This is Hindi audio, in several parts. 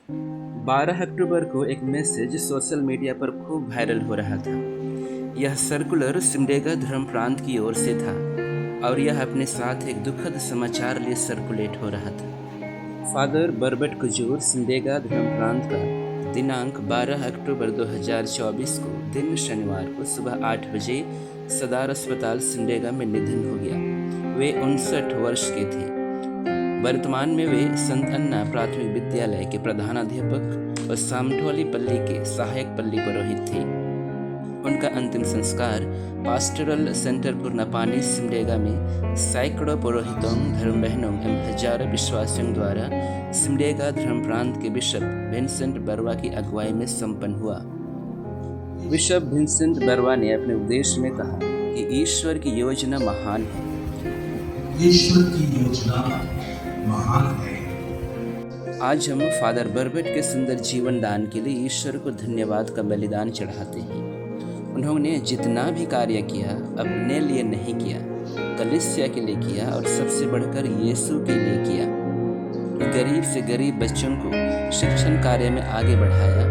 12 अक्टूबर को एक मैसेज सोशल मीडिया पर खूब वायरल हो रहा था। यह सर्कुलर सिमडेगा धर्म प्रांत की ओर से था और यह अपने साथ एक दुखद समाचार लिए सर्कुलेट हो रहा था। फादर बर्बट कुजूर सिमडेगा धर्म प्रांत का दिनांक 12 अक्टूबर 2024 को दिन शनिवार को सुबह 8 बजे सदर अस्पताल सिमडेगा में निधन हो गया। वे 59 वर्ष के थे। वर्तमान में वे संत अन्ना प्राथमिक विद्यालय के प्रधानाध्यापक और सामठोली पल्ली के सहायक पल्ली पुरोहित थे। उनका अंतिम संस्कार पास्टरल सेंटर पुरनापानी सिमडेगा में सैकड़ों पुरोहितों, धर्म बहनों एवं हजारों विश्वासियों द्वारा सिमडेगा धर्म प्रांत के बिशप विंसेंट बरवा की अगुवाई में संपन्न हुआ। बिशप विंसेंट बरवा ने अपने उपदेश में कहा कि ईश्वर की योजना महान है। ईश्वर की योजना महान है। आज हम फादर बर्बट के सुंदर जीवन दान के लिए ईश्वर को धन्यवाद का बलिदान चढ़ाते हैं। उन्होंने जितना भी कार्य किया अपने लिए नहीं किया, कलीसिया के लिए किया और सबसे बढ़कर यीशु के लिए किया। गरीब से गरीब बच्चों को शिक्षण कार्य में आगे बढ़ाया,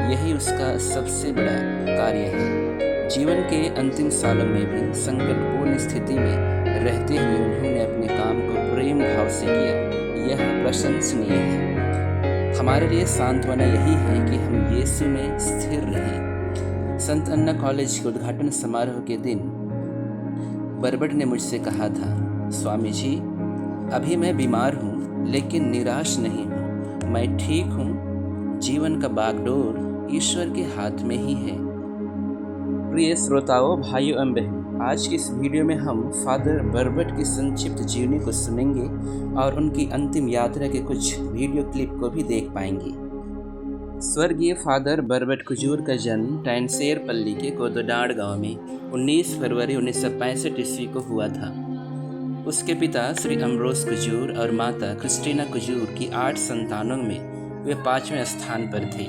यही उसका सबसे बड़ा कार्य है। जीवन के अंतिम सालों में भी संकटपूर्ण स्थिति में रहते हुए उन्होंने अपने काम को प्रेम भाव से किया, यह प्रशंसनीय है। हमारे लिए सांत्वना यही है कि हम यीशु में स्थिर रहें। संत अन्ना कॉलेज के उद्घाटन समारोह के दिन बर्बट ने मुझसे कहा था, स्वामी जी, अभी मैं बीमार हूँ लेकिन निराश नहीं हूँ, मैं ठीक हूँ। जीवन का बागडोर ईश्वर के हाथ में ही है। प्रिय श्रोताओं, भाइयों एवं बहनों, आज की इस वीडियो में हम फादर बर्बट की संक्षिप्त जीवनी को सुनेंगे और उनकी अंतिम यात्रा के कुछ वीडियो क्लिप को भी देख पाएंगे। स्वर्गीय फादर बर्बट कुजूर का जन्म टैनसेर पल्ली के कोदोडाड़ गांव में 19 फरवरी 1965 ईस्वी को हुआ था। उसके पिता श्री अम्ब्रोस कुजूर और माता क्रिस्टीना कुजूर की 8 संतानों में वे 5वें स्थान पर थे।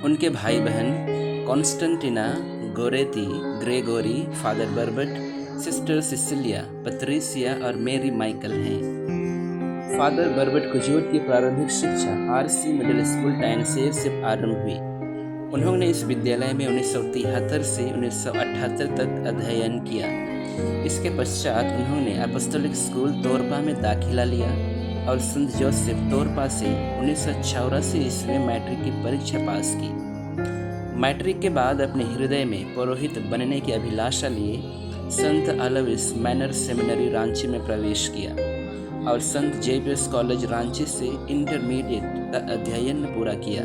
उनके भाई बहन कॉन्स्टेंटिना, गोरेती, ग्रेगोरी, फादर बर्बट, सिस्टर सिसिलिया, पत्रिसिया और मेरी माइकल हैं। फादर बर्बट कुजूर की प्रारंभिक शिक्षा आरसी मिडिल स्कूल टैनसेर से आरंभ हुई। उन्होंने इस विद्यालय में 1973 से 1978 तक अध्ययन किया। इसके पश्चात उन्होंने अपॉस्टोलिक स्कूल तोरपा में दाखिला लिया और संत जोसेफ तोरपा से 1984 ईस्वी में मैट्रिक की परीक्षा पास की। मैट्रिक के बाद अपने हृदय में पुरोहित बनने की अभिलाषा लिए संत अलोविस मैनर सेमिनरी रांची में प्रवेश किया और संत जेवियर्स कॉलेज रांची से इंटरमीडिएट का अध्ययन पूरा किया।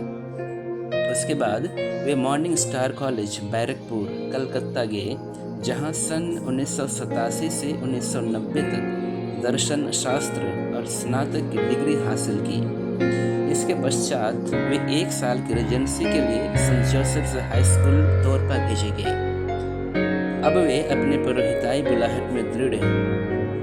उसके बाद वे morning star college Barrackpore Calcutta गए, जहां सन 1987 से 1990 तक दर्शन शास्त्र और स्नातक की डिग्री हासिल की। इसके पश्चात वे 1 साल की रेजेंसी के लिए Saint Joseph's High School Torpa भेजे गए। अब वे अपने पुरोहिताई बुलाहट में दृढ़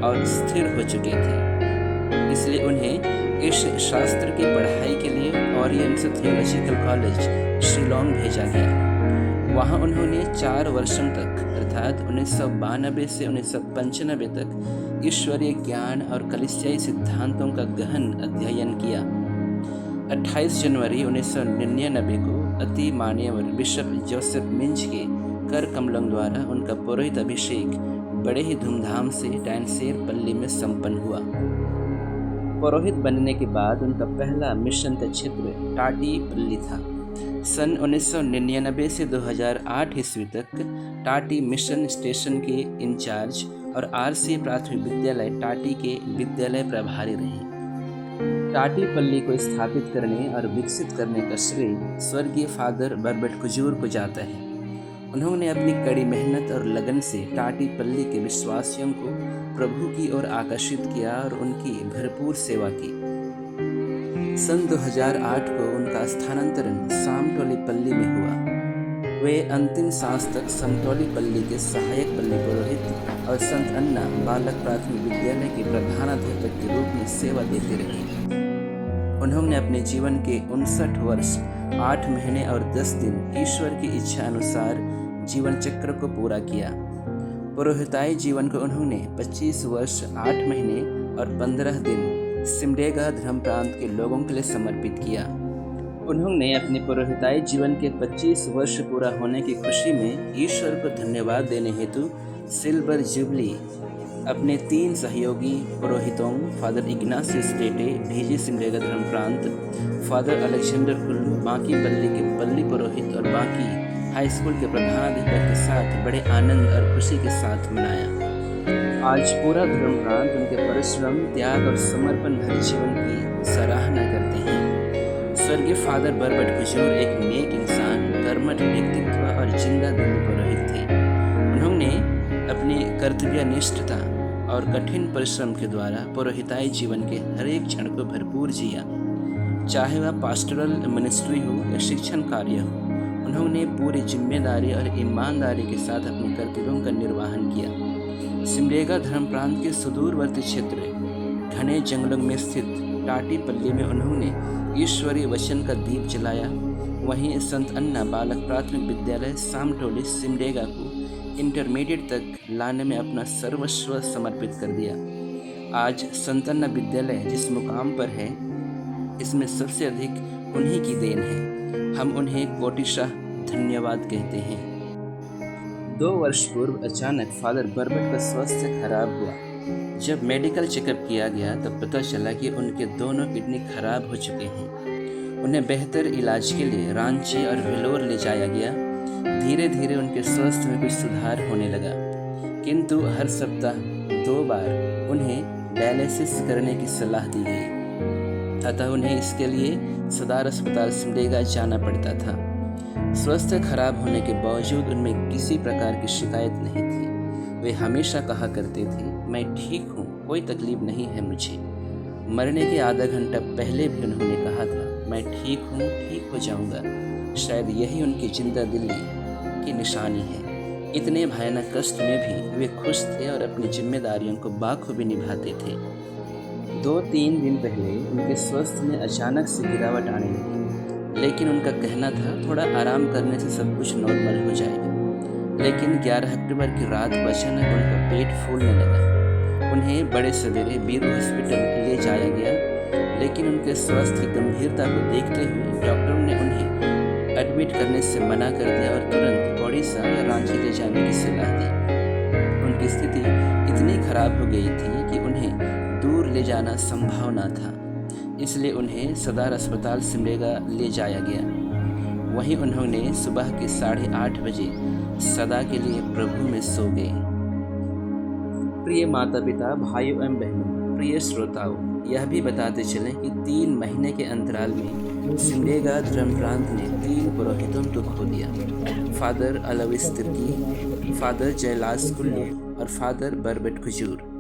और स्थिर हो चुके थे, इसलिए उन्हें इस शास्त्र की पढ़ाई के लिए ओरिएंटल थियोलॉजिकल कॉलेज शिलोंग भेजा गया। वहां उन्होंने 4 वर्षों तक अर्थात 1992 से 1995 तक ईश्वरीय ज्ञान और कलीसियाई सिद्धांतों का गहन अध्ययन किया। 28 जनवरी 1999 को अति मान्यवर बिशप जोसेफ मिंच के कर कमलों द्वारा उनका पुरोहित अभिषेक बड़े ही धूमधाम से टैनसेर पल्ली में संपन्न हुआ। पुरोहित बनने के बाद उनका पहला मिशन का क्षेत्र टाटी पल्ली था। सन 1999 से 2008 ईस्वी तक टाटी मिशन स्टेशन के इंचार्ज और आरसी प्राथमिक विद्यालय टाटी के विद्यालय प्रभारी रहे। टाटी पल्ली को स्थापित करने और विकसित करने का श्रेय स्वर्गीय फादर बर्बट कुजूर को जाता है। उन्होंने अपनी कड़ी मेहनत और लगन से टाटी पल्ली के विश्वासियों को प्रभु की ओर आकर्षित किया और उनकी भरपूर सेवा की। सन 2008 को उनका स्थानांतरण सामटोली पल्ली में हुआ। वे अंतिम सांस तक समटोली पल्ली के सहायक पल्ली पुरोहित और संत अन्ना बालक प्राथमिक विद्यालय के प्रधानाध्यापक के रूप में सेवा देते रहे। उन्होंने अपने जीवन के 59 वर्ष 8 महीने और 10 दिन ईश्वर की इच्छा अनुसार जीवन चक्र को पूरा किया। पुरोहिताई जीवन को उन्होंने 25 वर्ष 8 महीने और 15 दिन सिमडेगा धर्म प्रांत के लोगों के लिए समर्पित किया। उन्होंने अपने पुरोहिताई जीवन के 25 वर्ष पूरा होने की खुशी में ईश्वर को धन्यवाद देने हेतु सिल्वर जुबली अपने 3 सहयोगी पुरोहितों फादर इग्नासियस टेटे भीजी सिमडेगा धर्म प्रांत, फादर अलेक्जेंडर कुल्लू बांकी पल्ली के पल्ली पुरोहित और बांकी हाई स्कूल के प्रधानाधिकारी के साथ बड़े आनंद और खुशी के साथ मनाया। आज पूरा धर्म प्रांत उनके परिश्रम, त्याग और समर्पण भरे जीवन की सराहना करते हैं। स्वर्गीय फादर बर्बट खुजूर एक नेक इंसान, कर्मठ व्यक्तित्व और जिंदा दिल पुरोहित थे। उन्होंने अपनी कर्तव्यनिष्ठता और कठिन परिश्रम के द्वारा पुरोहिताई जीवन के हर एक क्षण को भरपूर जिया। चाहे वह पास्टोरल मिनिस्ट्री हो या शिक्षण कार्य हो, उन्होंने पूरी जिम्मेदारी और ईमानदारी के साथ अपने कर्तव्यों का निर्वहन किया। सिमडेगा धर्म प्रांत के सुदूरवर्ती क्षेत्र घने जंगलों में स्थित टाटी पल्ली में उन्होंने ईश्वरीय वचन का दीप जलाया। वहीं संत अन्ना बालक प्राथमिक विद्यालय सामटोली सिमडेगा को इंटरमीडिएट तक लाने में अपना सर्वस्व समर्पित कर दिया। आज संत अन्ना विद्यालय जिस मुकाम पर है, इसमें सबसे अधिक उन्हीं की देन है। हम उन्हें कोटिशाह धन्यवाद कहते हैं। 2 वर्ष पूर्व अचानक फादर बर्बट का स्वास्थ्य खराब हुआ। जब मेडिकल चेकअप किया गया तब पता चला कि उनके दोनों किडनी खराब हो चुके हैं। उन्हें बेहतर इलाज के लिए रांची और वेलोर ले जाया गया। धीरे धीरे उनके स्वास्थ्य में कुछ सुधार होने लगा, किंतु हर सप्ताह 2 बार उन्हें डायलिसिस करने की सलाह दी गई, अतः उन्हें इसके लिए सदर अस्पताल सिमडेगा जाना पड़ता था। स्वास्थ्य खराब होने के बावजूद उनमें किसी प्रकार की शिकायत नहीं थी। वे हमेशा कहा करते थे, मैं ठीक हूँ, कोई तकलीफ नहीं है मुझे। मरने के आधा घंटा पहले भी उन्होंने कहा था, मैं ठीक हूँ, ठीक हो जाऊँगा। शायद यही उनकी जिंदा दिली की निशानी है। इतने भयानक कष्ट में भी वे खुश थे और अपनी जिम्मेदारियों को बाखूबी निभाते थे। 2-3 दिन पहले उनके स्वास्थ्य में अचानक से गिरावट आने लगी, लेकिन उनका कहना था थोड़ा आराम करने से सब कुछ नॉर्मल हो जाएगा। लेकिन 11 अक्टूबर की रात को अचानक उनका पेट फूलने लगा। उन्हें बड़े सवेरे बीरू हॉस्पिटल ले जाया गया, लेकिन उनके स्वास्थ्य की गंभीरता को देखते हुए डॉक्टरों ने उन्हें एडमिट करने से मना कर दिया और तुरंत ओडिशा या रांची ले जाने की सलाह दी। उनकी स्थिति इतनी खराब हो गई थी कि उन्हें दूर ले जाना संभव न था, इसलिए उन्हें सदर अस्पताल सिमडेगा ले जाया गया। वहीं उन्होंने सुबह के 8:30 बजे सदा के लिए प्रभु में सो गए। प्रिय माता पिता, भाइयों एवं बहनों, प्रिय श्रोताओं, यह भी बताते चलें कि 3 महीने के अंतराल में सिमडेगा धर्म प्रांत ने 3 पुरोहितों को खो दिया। फादर अलोइस तिर्की, फादर जयलास कुल्लू और फादर बर्बट खुजूर।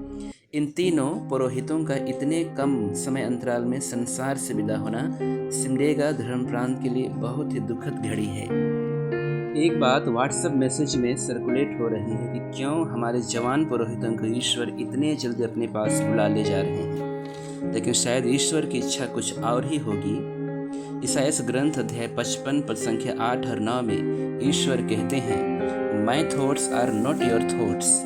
इन तीनों पुरोहितों का इतने कम समय अंतराल में संसार से विदा होना सिमडेगा धर्म प्रांत के लिए बहुत ही दुखद घड़ी है। एक बात व्हाट्सएप मैसेज में सर्कुलेट हो रही है कि क्यों हमारे जवान पुरोहितों को ईश्वर इतने जल्दी अपने पास बुला ले जा रहे हैं, लेकिन शायद ईश्वर की इच्छा कुछ और ही होगी। ईसायास ग्रंथ अध्याय 55 पद संख्या 8 और 9 में ईश्वर कहते हैं, my thoughts are not your thoughts.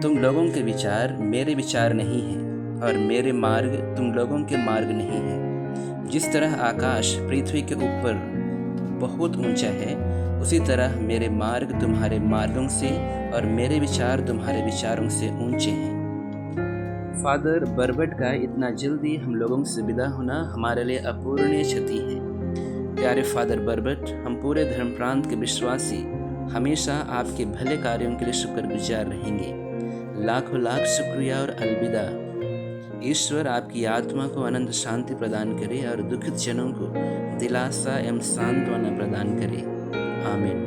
तुम लोगों के विचार मेरे विचार नहीं हैं और मेरे मार्ग तुम लोगों के मार्ग नहीं हैं। जिस तरह आकाश पृथ्वी के ऊपर बहुत ऊंचा है, उसी तरह मेरे मार्ग तुम्हारे मार्गों से और मेरे विचार तुम्हारे विचारों से ऊंचे हैं। फादर बर्बट का इतना जल्दी हम लोगों से विदा होना हमारे लिए अपूरणीय क्षति है। प्यारे फादर बर्बट, हम पूरे धर्म प्रांत के विश्वासी हमेशा आपके भले कार्यों के लिए शुक्रगुजार रहेंगे। लाखों लाख शुक्रिया और अलविदा। ईश्वर आपकी आत्मा को अनंत शांति प्रदान करे और दुखित जनों को दिलासा एवं सांत्वना प्रदान करे। आमीन।